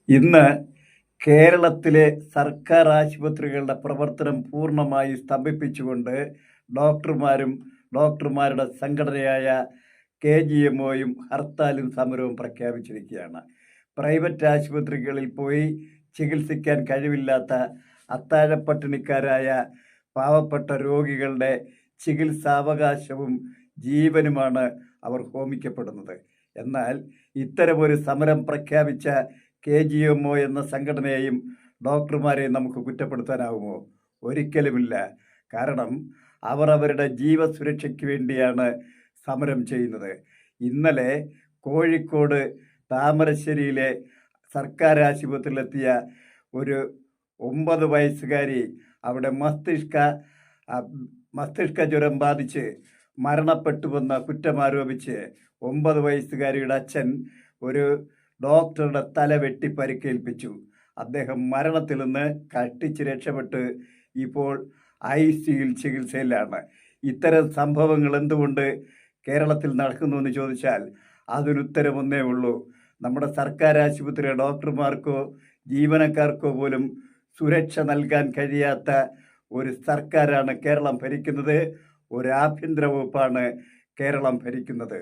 ഇന്ന് കേരളത്തിലെ സർക്കാർ ആശുപത്രികളുടെ പ്രവർത്തനം പൂർണ്ണമായി സ്തംഭിപ്പിച്ചുകൊണ്ട് ഡോക്ടർമാരുടെ സംഘടനയായ KGMOയും ഹർത്താലും സമരവും പ്രഖ്യാപിച്ചിരിക്കുകയാണ്. പ്രൈവറ്റ് ആശുപത്രികളിൽ പോയി ചികിത്സിക്കാൻ കഴിവില്ലാത്ത അത്താഴപ്പട്ടിണിക്കാരായ പാവപ്പെട്ട രോഗികളുടെ ചികിത്സാവകാശവും ജീവനുമാണ് അവർ ഹോമിക്കപ്പെടുന്നത്. എന്നാൽ ഇത്തരമൊരു സമരം പ്രഖ്യാപിച്ച KGMO എന്ന സംഘടനയെയും ഡോക്ടർമാരെയും നമുക്ക് കുറ്റപ്പെടുത്താനാവുമോ? ഒരിക്കലുമില്ല. കാരണം അവർ അവരുടെ ജീവസുരക്ഷയ്ക്ക് വേണ്ടിയാണ് സമരം ചെയ്യുന്നത്. ഇന്നലെ കോഴിക്കോട് താമരശ്ശേരിയിലെ സർക്കാർ ആശുപത്രിയിലെത്തിയ ഒരു 9 വയസ്സുകാരി അവിടെ മസ്തിഷ്ക ജ്വരം ബാധിച്ച് മരണപ്പെട്ടുവെന്ന കുറ്റമാരോപിച്ച് 9 വയസ്സുകാരിയുടെ അച്ഛൻ ഒരു ഡോക്ടറുടെ തല വെട്ടി പരിക്കേൽപ്പിച്ചു. അദ്ദേഹം മരണത്തിൽ നിന്ന് കഷ്ടിച്ച് രക്ഷപ്പെട്ട് ഇപ്പോൾ ICUയിൽ ചികിത്സയിലാണ്. ഇത്തരം സംഭവങ്ങൾ എന്തുകൊണ്ട് കേരളത്തിൽ നടക്കുന്നു എന്ന് ചോദിച്ചാൽ അതിനുത്തരം ഒന്നേ ഉള്ളൂ. നമ്മുടെ സർക്കാർ ആശുപത്രിയിലെ ഡോക്ടർമാർക്കോ ജീവനക്കാർക്കോ പോലും സുരക്ഷ നൽകാൻ കഴിയാത്ത ഒരു സർക്കാരാണ് കേരളം ഭരിക്കുന്നത്. ഒരു ആഭ്യന്തര വകുപ്പാണ് കേരളം ഭരിക്കുന്നത്.